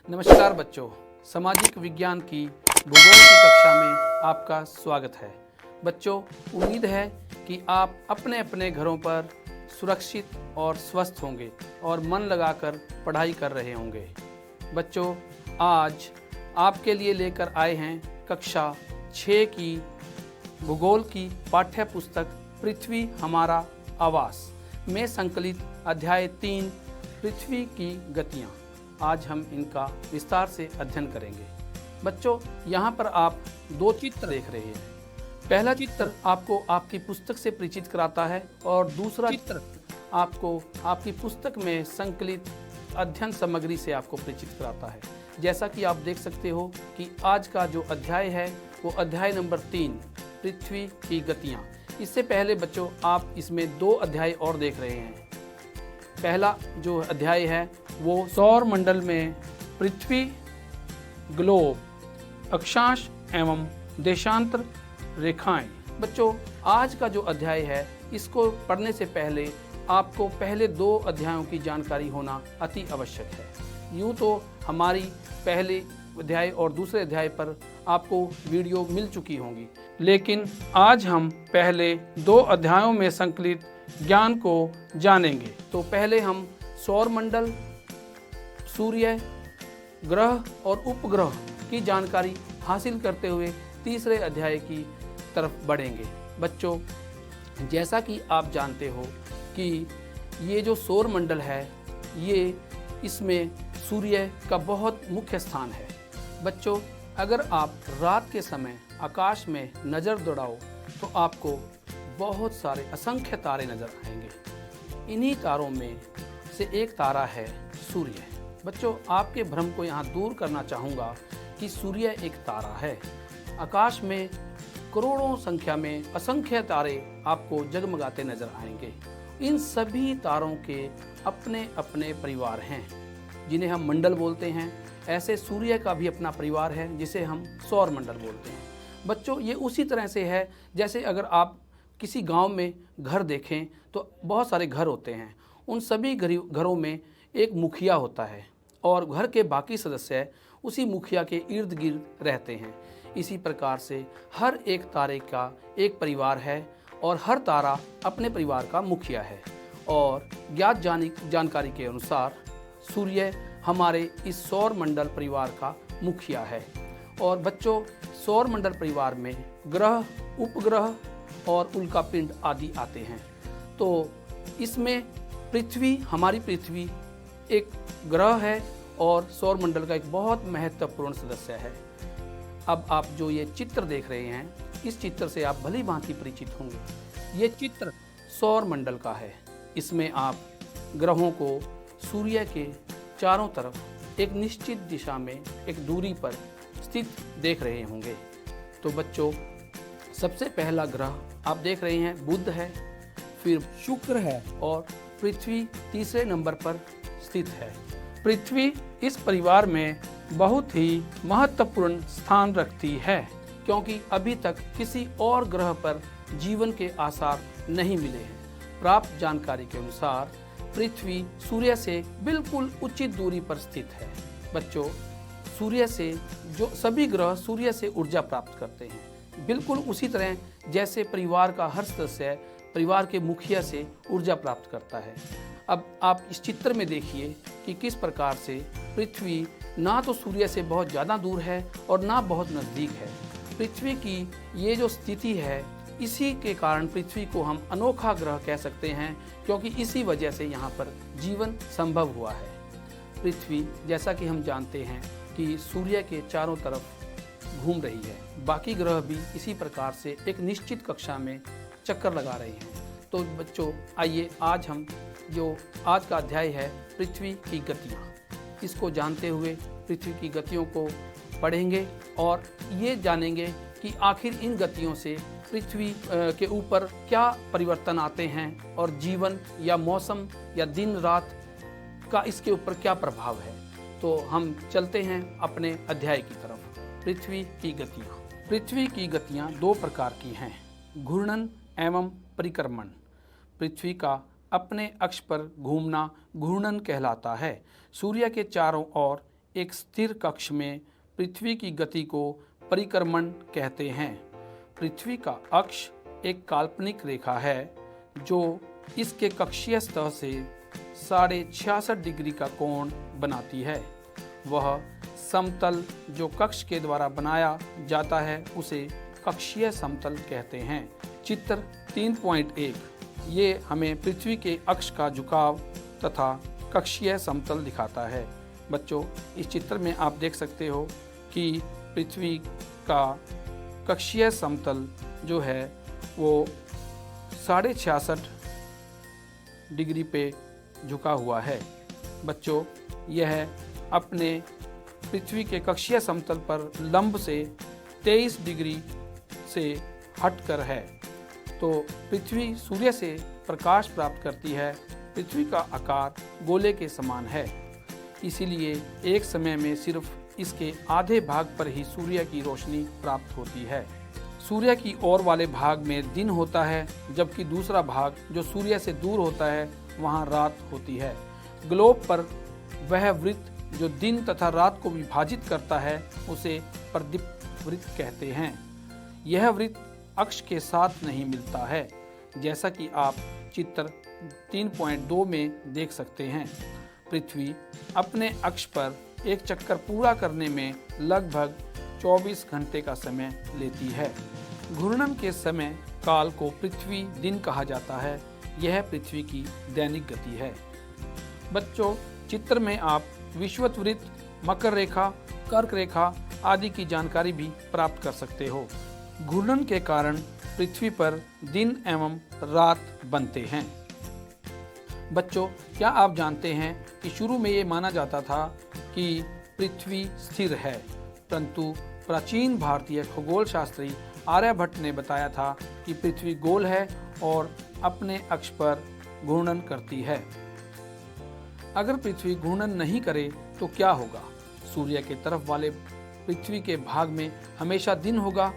नमस्कार बच्चों, सामाजिक विज्ञान की भूगोल की कक्षा में आपका स्वागत है। बच्चों, उम्मीद है कि आप अपने अपने घरों पर सुरक्षित और स्वस्थ होंगे और मन लगाकर पढ़ाई कर रहे होंगे। बच्चों, आज आपके लिए लेकर आए हैं कक्षा 6 की भूगोल की पाठ्य पुस्तक पृथ्वी हमारा आवास में संकलित अध्याय 3 पृथ्वी की गतियाँ। आज हम इनका विस्तार से अध्ययन करेंगे। बच्चों, यहाँ पर आप दो चित्र देख रहे हैं। पहला चित्र आपको आपकी पुस्तक से परिचित कराता है और दूसरा चित्र आपको आपकी पुस्तक में संकलित अध्ययन सामग्री से आपको परिचित कराता है। जैसा कि आप देख सकते हो कि आज का जो अध्याय है वो अध्याय नंबर 3 पृथ्वी की गतियाँ। इससे पहले बच्चों, आप इसमें 2 अध्याय और देख रहे हैं। पहला जो अध्याय है वो सौर मंडल में पृथ्वी, ग्लोब, अक्षांश एवं देशांतर रेखाएं। बच्चों, आज का जो अध्याय है इसको पढ़ने से पहले आपको पहले 2 अध्यायों की जानकारी होना अति आवश्यक है। यूँ तो हमारी पहले अध्याय और दूसरे अध्याय पर आपको वीडियो मिल चुकी होंगी, लेकिन आज हम पहले 2 अध्यायों में संकलित ज्ञान को जानेंगे। तो पहले हम सौर मंडल, सूर्य, ग्रह और उपग्रह की जानकारी हासिल करते हुए तीसरे अध्याय की तरफ बढ़ेंगे। बच्चों, जैसा कि आप जानते हो कि ये जो सौर मंडल है ये इसमें सूर्य का बहुत मुख्य स्थान है। बच्चों, अगर आप रात के समय आकाश में नज़र दौड़ाओ तो आपको बहुत सारे असंख्य तारे नज़र आएंगे। इन्हीं तारों में से एक तारा है सूर्य। बच्चों, आपके भ्रम को यहाँ दूर करना चाहूँगा कि सूर्य एक तारा है। आकाश में करोड़ों संख्या में असंख्य तारे आपको जगमगाते नजर आएंगे। इन सभी तारों के अपने अपने परिवार हैं जिन्हें हम मंडल बोलते हैं। ऐसे सूर्य का भी अपना परिवार है जिसे हम सौर मंडल बोलते हैं। बच्चों, ये उसी तरह से है जैसे अगर आप किसी गांव में घर देखें तो बहुत सारे घर होते हैं। उन सभी घरों में एक मुखिया होता है और घर के बाकी सदस्य उसी मुखिया के इर्द गिर्द रहते हैं। इसी प्रकार से हर एक तारे का एक परिवार है और हर तारा अपने परिवार का मुखिया है। और ज्ञात जानकारी के अनुसार सूर्य हमारे इस सौर मंडल परिवार का मुखिया है। और बच्चों, सौर मंडल परिवार में ग्रह, उपग्रह और उल्कापिंड आदि आते हैं। तो इसमें पृथ्वी, हमारी पृथ्वी एक ग्रह है और सौर मंडल का एक बहुत महत्वपूर्ण सदस्य है। अब आप जो ये चित्र देख रहे हैं, इस चित्र से आप भली भांति परिचित होंगे। ये चित्र सौर मंडल का है। इसमें आप ग्रहों को सूर्य के चारों तरफ एक निश्चित दिशा में एक दूरी पर स्थित देख रहे होंगे। तो बच्चों, सबसे पहला ग्रह आप देख रहे हैं बुध है, फिर शुक्र है और पृथ्वी तीसरे नंबर पर स्थित है। पृथ्वी इस परिवार में बहुत ही महत्वपूर्ण स्थान रखती है क्योंकि अभी तक किसी और ग्रह पर जीवन के आसार नहीं मिले हैं। प्राप्त जानकारी के अनुसार पृथ्वी सूर्य से बिल्कुल उचित दूरी पर स्थित है। बच्चों, सूर्य से जो सभी ग्रह सूर्य से ऊर्जा प्राप्त करते हैं, बिल्कुल उसी तरह जैसे परिवार का हर सदस्य परिवार के मुखिया से ऊर्जा प्राप्त करता है। अब आप इस चित्र में देखिए कि किस प्रकार से पृथ्वी ना तो सूर्य से बहुत ज़्यादा दूर है और ना बहुत नज़दीक है। पृथ्वी की ये जो स्थिति है, इसी के कारण पृथ्वी को हम अनोखा ग्रह कह सकते हैं क्योंकि इसी वजह से यहाँ पर जीवन संभव हुआ है। पृथ्वी, जैसा कि हम जानते हैं कि सूर्य के चारों तरफ घूम रही है। बाकी ग्रह भी इसी प्रकार से एक निश्चित कक्षा में चक्कर लगा रहे हैं। तो बच्चों, आइए आज हम जो आज का अध्याय है पृथ्वी की गतियाँ, इसको जानते हुए पृथ्वी की गतियों को पढ़ेंगे और ये जानेंगे कि आखिर इन गतियों से पृथ्वी के ऊपर क्या परिवर्तन आते हैं और जीवन या मौसम या दिन रात का इसके ऊपर क्या प्रभाव है। तो हम चलते हैं अपने अध्याय की तरफ। पृथ्वी की गतियाँ। पृथ्वी की गतियाँ 2 प्रकार की हैं, घूर्णन एवं परिक्रमण। पृथ्वी का अपने अक्ष पर घूमना घूर्णन कहलाता है। सूर्य के चारों ओर एक स्थिर कक्ष में पृथ्वी की गति को परिक्रमण कहते हैं। पृथ्वी का अक्ष एक काल्पनिक रेखा है जो इसके कक्षीय सतह से 66.5 डिग्री का कोण बनाती है। वह समतल जो कक्ष के द्वारा बनाया जाता है उसे कक्षीय समतल कहते हैं। चित्र 3.1 ये हमें पृथ्वी के अक्ष का झुकाव तथा कक्षीय समतल दिखाता है। बच्चों, इस चित्र में आप देख सकते हो कि पृथ्वी का कक्षीय समतल जो है वो 66.5 डिग्री पे झुका हुआ है। बच्चों, यह अपने पृथ्वी के कक्षीय समतल पर लंब से 23 डिग्री से हटकर है। तो पृथ्वी सूर्य से प्रकाश प्राप्त करती है। पृथ्वी का आकार गोले के समान है, इसीलिए एक समय में सिर्फ इसके आधे भाग पर ही सूर्य की रोशनी प्राप्त होती है। सूर्य की ओर वाले भाग में दिन होता है, जबकि दूसरा भाग जो सूर्य से दूर होता है वहाँ रात होती है। ग्लोब पर वह वृत्त जो दिन तथा रात को विभाजित करता है उसे प्रदीप्त वृत्त कहते हैं। यह वृत्त अक्ष के साथ नहीं मिलता है, जैसा कि आप चित्र 3.2 में देख सकते हैं। पृथ्वी अपने अक्ष पर एक चक्कर पूरा करने में लगभग 24 घंटे का समय लेती है। घूर्णन के समय काल को पृथ्वी दिन कहा जाता है। यह पृथ्वी की दैनिक गति है। बच्चों, चित्र में आप विषुवत वृत्त, मकर रेखा, कर्क रेखा आदि की जानकारी भी प्राप्त कर सकते हो। घूर्णन के कारण पृथ्वी पर दिन एवं रात बनते हैं। बच्चों, क्या आप जानते हैं कि शुरू में ये माना जाता था कि पृथ्वी स्थिर है, परंतु प्राचीन भारतीय खगोल शास्त्री आर्यभट्ट ने बताया था कि पृथ्वी गोल है और अपने अक्ष पर घूर्णन करती है। अगर पृथ्वी घूर्णन नहीं करे तो क्या होगा? सूर्य के तरफ वाले पृथ्वी के भाग में हमेशा दिन होगा,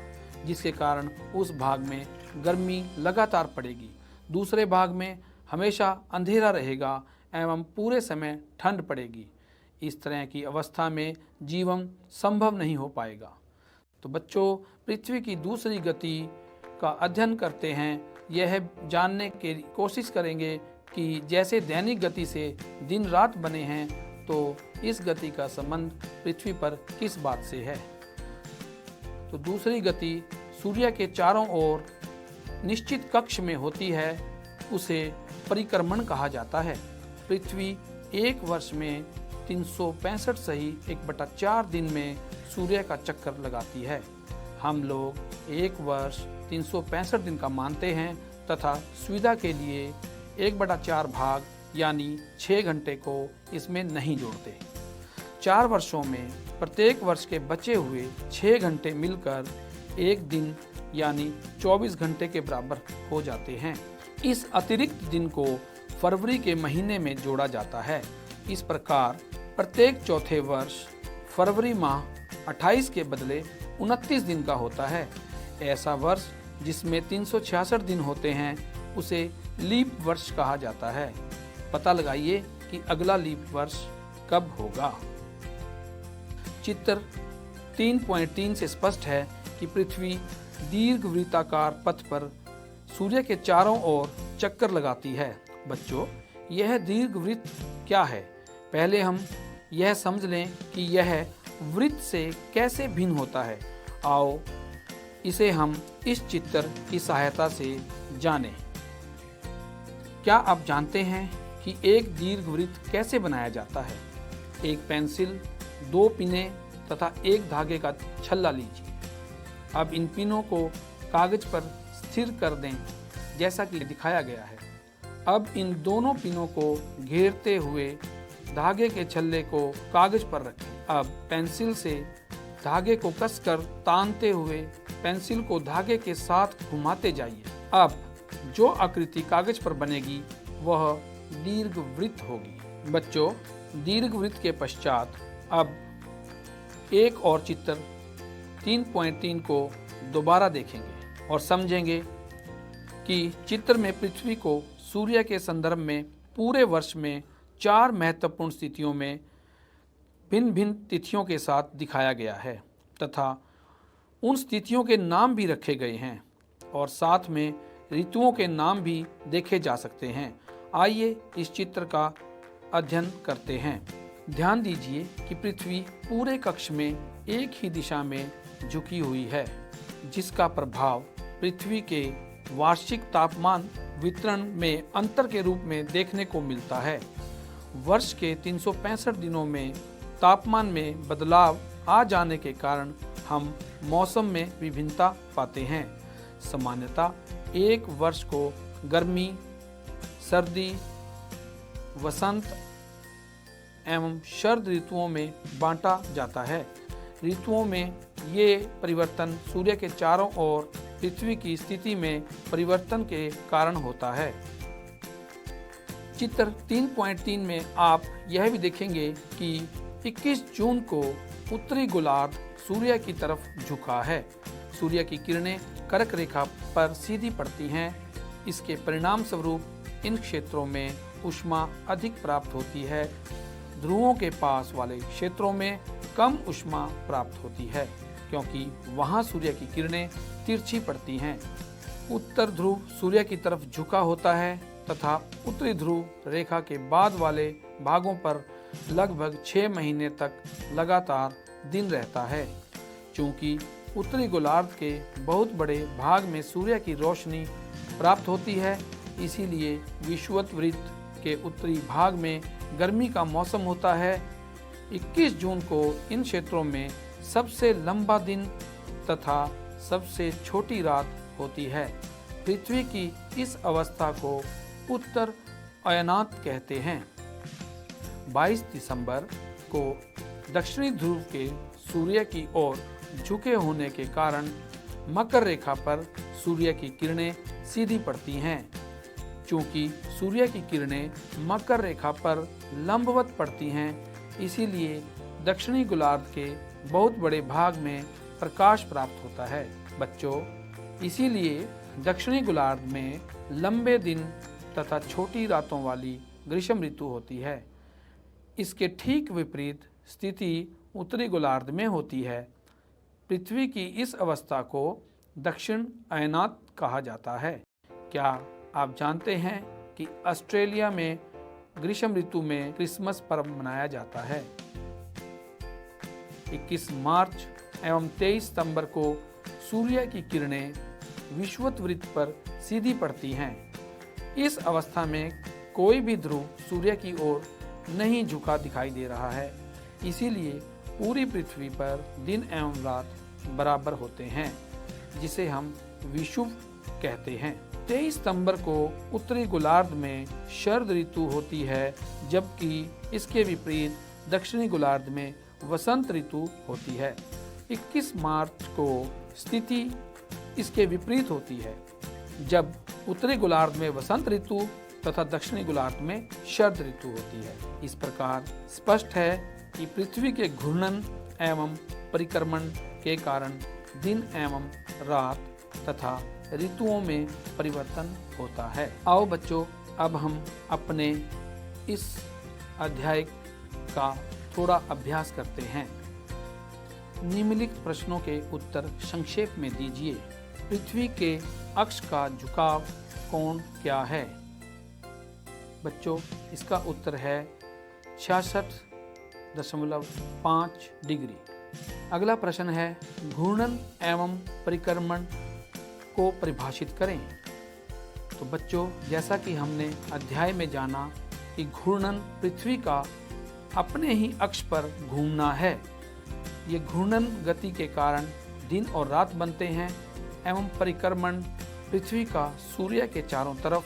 जिसके कारण उस भाग में गर्मी लगातार पड़ेगी। दूसरे भाग में हमेशा अंधेरा रहेगा एवं पूरे समय ठंड पड़ेगी। इस तरह की अवस्था में जीवन संभव नहीं हो पाएगा। तो बच्चों, पृथ्वी की दूसरी गति का अध्ययन करते हैं। यह जानने की कोशिश करेंगे कि जैसे दैनिक गति से दिन रात बने हैं, तो इस गति का संबंध पृथ्वी पर किस बात से है। तो दूसरी गति सूर्य के चारों ओर निश्चित कक्ष में होती है, उसे परिक्रमण कहा जाता है। पृथ्वी एक वर्ष में 365 सही 1/4 दिन में सूर्य का चक्कर लगाती है। हम लोग एक वर्ष 365 दिन का मानते हैं तथा सुविधा के लिए 1/4 भाग यानी 6 घंटे को इसमें नहीं जोड़ते। 4 वर्षों में प्रत्येक वर्ष के बचे हुए 6 घंटे मिलकर एक दिन यानी 24 घंटे के बराबर हो जाते हैं। इस अतिरिक्त दिन को फरवरी के महीने में जोड़ा जाता है। इस प्रकार प्रत्येक चौथे वर्ष फरवरी माह 28 के बदले 29 दिन का होता है। ऐसा वर्ष जिसमें 366 दिन होते हैं उसे लीप वर्ष कहा जाता है। पता लगाइए कि अगला लीप वर्ष कब होगा। चित्र 3.3 से स्पष्ट है कि पृथ्वी दीर्घवृत्ताकार पथ पर सूर्य के चारों ओर चक्कर लगाती है। बच्चों, यह दीर्घवृत्त क्या है? पहले हम यह समझ लें कि यह वृत्त से कैसे भिन्न होता है। आओ इसे हम इस चित्र की सहायता से जानें। क्या आप जानते हैं कि एक दीर्घवृत्त कैसे बनाया जाता है? एक पेंसिल, 2 पिनें तथा एक धागे का छल्ला लीजिए। अब इन पिनों को कागज पर स्थिर कर दें, जैसा कि दिखाया गया है। अब इन दोनों पिनों को घेरते हुए धागे के छल्ले को कागज पर रखें। अब पेंसिल से धागे को कसकर तानते हुए पेंसिल को धागे के साथ घुमाते जाइए। अब जो आकृति कागज पर बनेगी वह दीर्घवृत्त होगी। बच्चों, दीर्घवृत्त के पश्चात अब एक और चित्र 3.3 को दोबारा देखेंगे और समझेंगे कि चित्र में पृथ्वी को सूर्य के संदर्भ में पूरे वर्ष में 4 महत्वपूर्ण स्थितियों में भिन्न भिन्न तिथियों के साथ दिखाया गया है तथा उन तिथियों के नाम भी रखे गए हैं और साथ में ऋतुओं के नाम भी देखे जा सकते हैं। आइए इस चित्र का अध्ययन करते हैं। ध्यान दीजिए कि पृथ्वी पूरे कक्ष में एक ही दिशा में झुकी हुई है, जिसका प्रभाव पृथ्वी के वार्षिक तापमान वितरण में अंतर के रूप में देखने को मिलता है। वर्ष के 365 दिनों में तापमान में बदलाव आ जाने के कारण हम मौसम में विभिन्नता पाते हैं। सामान्यतः एक वर्ष को गर्मी, सर्दी, वसंत एवं शरद ऋतुओं में बांटा जाता है। ऋतुओं में ये परिवर्तन सूर्य के चारों ओर पृथ्वी की स्थिति में परिवर्तन के कारण होता है। चित्र 3.3 में आप यह भी देखेंगे कि 21 जून को उत्तरी गोलार्ध सूर्य की तरफ झुका है। सूर्य की किरणें कर्क रेखा पर सीधी पड़ती हैं। इसके परिणाम स्वरूप इन क्षेत्रों में ऊष्मा अधिक प्राप्त होती है। ध्रुवों के पास वाले क्षेत्रों में कम ऊष्मा प्राप्त होती है, क्योंकि वहां सूर्य की किरणें तिरछी पड़ती हैं। उत्तर ध्रुव सूर्य की तरफ झुका होता है तथा उत्तरी ध्रुव रेखा के बाद वाले भागों पर लगभग 6 महीने तक लगातार दिन रहता है। चूंकि उत्तरी गोलार्ध के बहुत बड़े भाग में सूर्य की रोशनी प्राप्त होती है, इसीलिए विषुवत के उत्तरी भाग में गर्मी का मौसम होता है। 21 जून को इन क्षेत्रों में सबसे लंबा दिन तथा सबसे छोटी रात होती है। पृथ्वी की इस अवस्था को उत्तर अयनात कहते हैं। 22 दिसंबर को दक्षिणी ध्रुव के सूर्य की ओर झुके होने के कारण मकर रेखा पर सूर्य की किरणें सीधी पड़ती हैं। चूंकि सूर्य की किरणें मकर रेखा पर लंबवत पड़ती हैं, इसीलिए दक्षिणी गोलार्ध के बहुत बड़े भाग में प्रकाश प्राप्त होता है। बच्चों, इसीलिए दक्षिणी गोलार्ध में लंबे दिन तथा छोटी रातों वाली ग्रीष्म ऋतु होती है। इसके ठीक विपरीत स्थिति उत्तरी गोलार्ध में होती है। पृथ्वी की इस अवस्था को दक्षिण अयनात कहा जाता है। क्या आप जानते हैं कि ऑस्ट्रेलिया में ग्रीष्म ऋतु में क्रिसमस पर्व मनाया जाता है? 21 मार्च एवं 23 सितंबर को सूर्य की किरणें विषुवत वृत्त पर सीधी पड़ती हैं। इस अवस्था में कोई भी ध्रुव सूर्य की ओर नहीं झुका दिखाई दे रहा है, इसीलिए पूरी पृथ्वी पर दिन एवं रात बराबर होते हैं, जिसे हम विषुव कहते हैं। 23 सितंबर को उत्तरी गोलार्ध में शरद ऋतु होती है, जबकि इसके विपरीत दक्षिणी गोलार्ध में वसंत ऋतु होती है। 21 मार्च को स्थिति इसके विपरीत होती है, जब उत्तरी गोलार्ध में वसंत ऋतु तथा दक्षिणी गोलार्ध में शरद ऋतु होती है। इस प्रकार स्पष्ट है कि पृथ्वी के घूर्णन एवं परिक्रमण के कारण दिन एवं रात तथा ऋतुओं में परिवर्तन होता है। आओ बच्चों, अब हम अपने इस अध्याय का थोड़ा अभ्यास करते हैं। निम्नलिखित प्रश्नों के उत्तर संक्षेप में दीजिए। पृथ्वी के अक्ष का झुकाव कोण क्या है? बच्चों, इसका उत्तर है 66.5 डिग्री। अगला प्रश्न है, घूर्णन एवं परिक्रमण को परिभाषित करें। तो बच्चों, जैसा कि हमने अध्याय में जाना कि घूर्णन पृथ्वी का अपने ही अक्ष पर घूमना है। ये घूर्णन गति के कारण दिन और रात बनते हैं एवं परिक्रमण पृथ्वी का सूर्य के चारों तरफ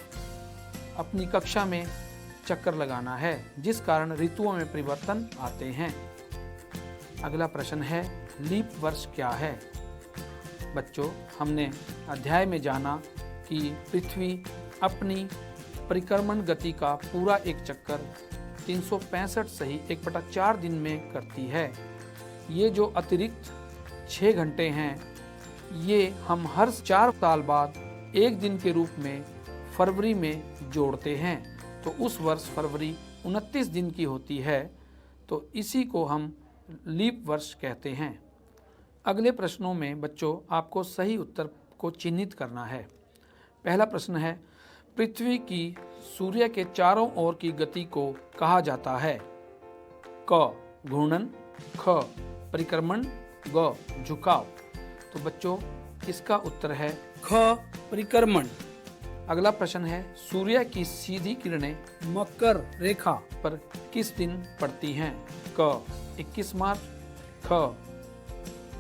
अपनी कक्षा में चक्कर लगाना है, जिस कारण ऋतुओं में परिवर्तन आते हैं। अगला प्रश्न है, लीप वर्ष क्या है? बच्चों, हमने अध्याय में जाना कि पृथ्वी अपनी परिक्रमण गति का पूरा एक चक्कर 365 सही 1/4 दिन में करती है। ये जो अतिरिक्त 6 घंटे हैं, ये हम हर 4 साल बाद एक दिन के रूप में फरवरी में जोड़ते हैं। तो उस वर्ष फरवरी 29 दिन की होती है। तो इसी को हम लीप वर्ष कहते हैं। अगले प्रश्नों में बच्चों आपको सही उत्तर को चिन्हित करना है। पहला प्रश्न है, पृथ्वी की सूर्य के चारों ओर की गति को कहा जाता है? क घूर्णन, ख परिक्रमण, ग झुकाव। तो बच्चों इसका उत्तर है ख परिक्रमण। अगला प्रश्न है, सूर्य की सीधी किरणें मकर रेखा पर किस दिन पड़ती हैं? क 21 मार्च, ख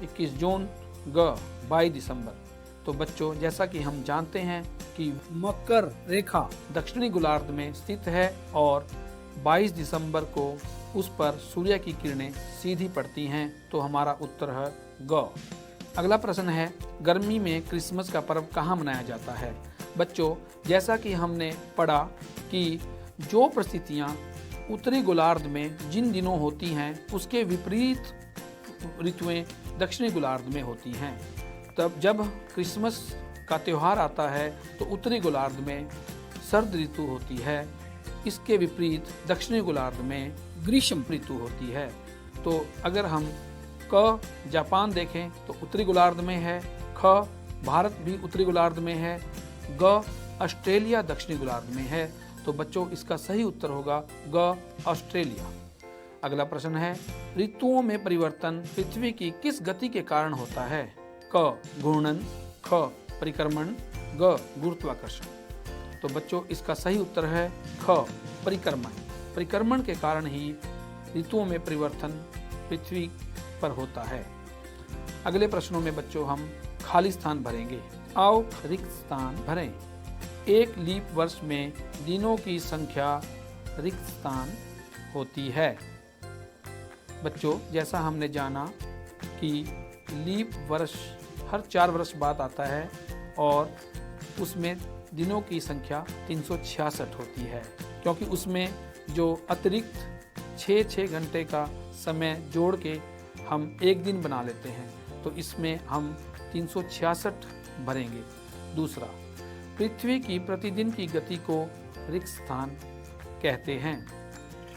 21 जून, ग 22 दिसंबर। तो बच्चों जैसा कि हम जानते हैं कि मकर रेखा दक्षिणी गोलार्ध में स्थित है और 22 दिसंबर को उस पर सूर्य की किरणें सीधी पड़ती हैं, तो हमारा उत्तर है ग। अगला प्रश्न है, गर्मी में क्रिसमस का पर्व कहाँ मनाया जाता है? बच्चों जैसा कि हमने पढ़ा कि जो परिस्थितियाँ उत्तरी गोलार्ध में जिन दिनों होती हैं उसके विपरीत ऋतुएं दक्षिणी गोलार्ध में होती हैं। तब जब क्रिसमस का त्यौहार आता है तो उत्तरी गोलार्ध में सर्द ऋतु होती है, इसके विपरीत दक्षिणी गोलार्ध में ग्रीष्म ऋतु होती है। तो अगर हम क जापान देखें तो उत्तरी गोलार्ध में है, ख भारत भी उत्तरी गोलार्ध में है, ग ऑस्ट्रेलिया दक्षिणी गोलार्ध में है। तो बच्चों इसका सही उत्तर होगा ग ऑस्ट्रेलिया। अगला प्रश्न है, ऋतुओं में परिवर्तन पृथ्वी की किस गति के कारण होता है? क घूर्णन, ख परिक्रमण, ग गुरुत्वाकर्षण। तो बच्चों इसका सही उत्तर है ख परिक्रमण। परिक्रमण के कारण ही ऋतुओं में परिवर्तन पृथ्वी पर होता है। अगले प्रश्नों में बच्चों हम खाली स्थान भरेंगे। आओ रिक्त स्थान भरें। एक लीप वर्ष में दिनों की संख्या रिक्त स्थान होती है। बच्चों जैसा हमने जाना कि लीप वर्ष हर 4 वर्ष बाद आता है और उसमें दिनों की संख्या 366 होती है, क्योंकि उसमें जो अतिरिक्त 6 घंटे का समय जोड़ के हम एक दिन बना लेते हैं, तो इसमें हम 366 भरेंगे। दूसरा, पृथ्वी की प्रतिदिन की गति को रिक्त स्थान कहते हैं।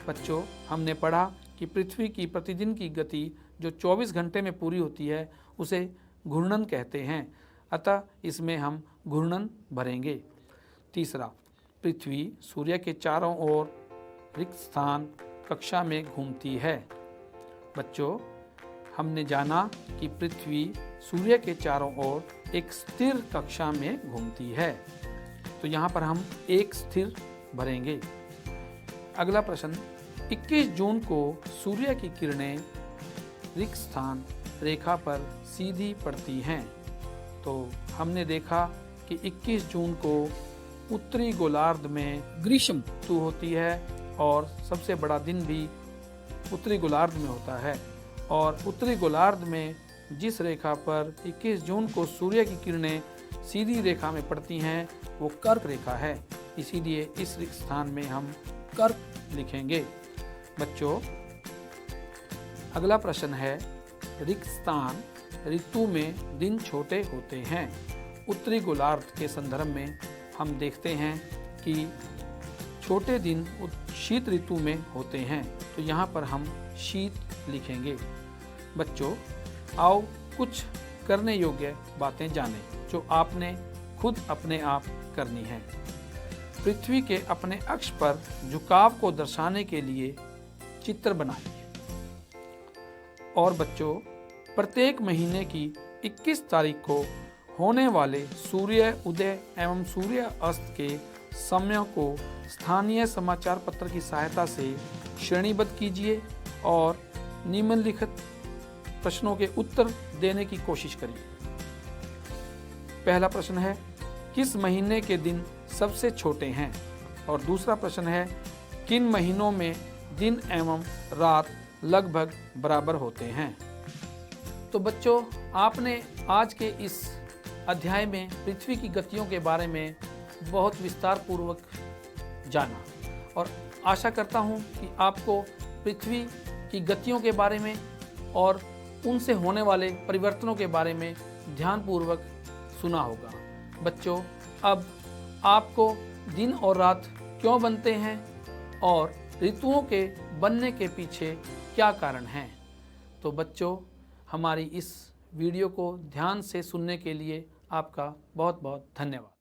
बच्चों हमने पढ़ा कि पृथ्वी की प्रतिदिन की गति जो 24 घंटे में पूरी होती है उसे घूर्णन कहते हैं, अतः इसमें हम घूर्णन भरेंगे। तीसरा, पृथ्वी सूर्य के चारों ओर रिक्त स्थान कक्षा में घूमती है। बच्चों हमने जाना कि पृथ्वी सूर्य के चारों ओर एक स्थिर कक्षा में घूमती है, तो यहाँ पर हम एक स्थिर भरेंगे। अगला प्रश्न, 21 जून को सूर्य की किरणें रिक्त स्थान रेखा पर सीधी पड़ती हैं। तो हमने देखा कि 21 जून को उत्तरी गोलार्ध में ग्रीष्म ऋतु होती है और सबसे बड़ा दिन भी उत्तरी गोलार्ध में होता है, और उत्तरी गोलार्ध में जिस रेखा पर 21 जून को सूर्य की किरणें सीधी रेखा में पड़ती हैं वो कर्क रेखा है, इसीलिए इस रिक्त स्थान में हम कर्क लिखेंगे। बच्चों अगला प्रश्न है, रिक्त स्थान ऋतु में दिन छोटे होते हैं। उत्तरी गोलार्ध के संदर्भ में हम देखते हैं कि छोटे दिन शीत ऋतु में होते हैं, तो यहाँ पर हम शीत लिखेंगे। बच्चों आओ कुछ करने योग्य बातें जानें जो आपने खुद अपने आप करनी है। पृथ्वी के अपने अक्ष पर झुकाव को दर्शाने के लिए चित्र बनाइए। और बच्चों प्रत्येक महीने की 21 तारीख को होने वाले सूर्य उदय एवं सूर्य अस्त के समयों को स्थानीय समाचार पत्र की सहायता से श्रेणीबद्ध कीजिए और निम्नलिखित प्रश्नों के उत्तर देने की कोशिश करिए। पहला प्रश्न है, किस महीने के दिन सबसे छोटे हैं? और दूसरा प्रश्न है, किन महीनों में दिन एवं रात लगभग बराबर होते हैं? तो बच्चों आपने आज के इस अध्याय में पृथ्वी की गतियों के बारे में बहुत विस्तार पूर्वक जाना, और आशा करता हूँ कि आपको पृथ्वी की गतियों के बारे में और उनसे होने वाले परिवर्तनों के बारे में ध्यानपूर्वक सुना होगा। बच्चों अब आपको दिन और रात क्यों बनते हैं और ऋतुओं के बनने के पीछे क्या कारण हैं। तो बच्चों, हमारी इस वीडियो को ध्यान से सुनने के लिए आपका बहुत बहुत धन्यवाद।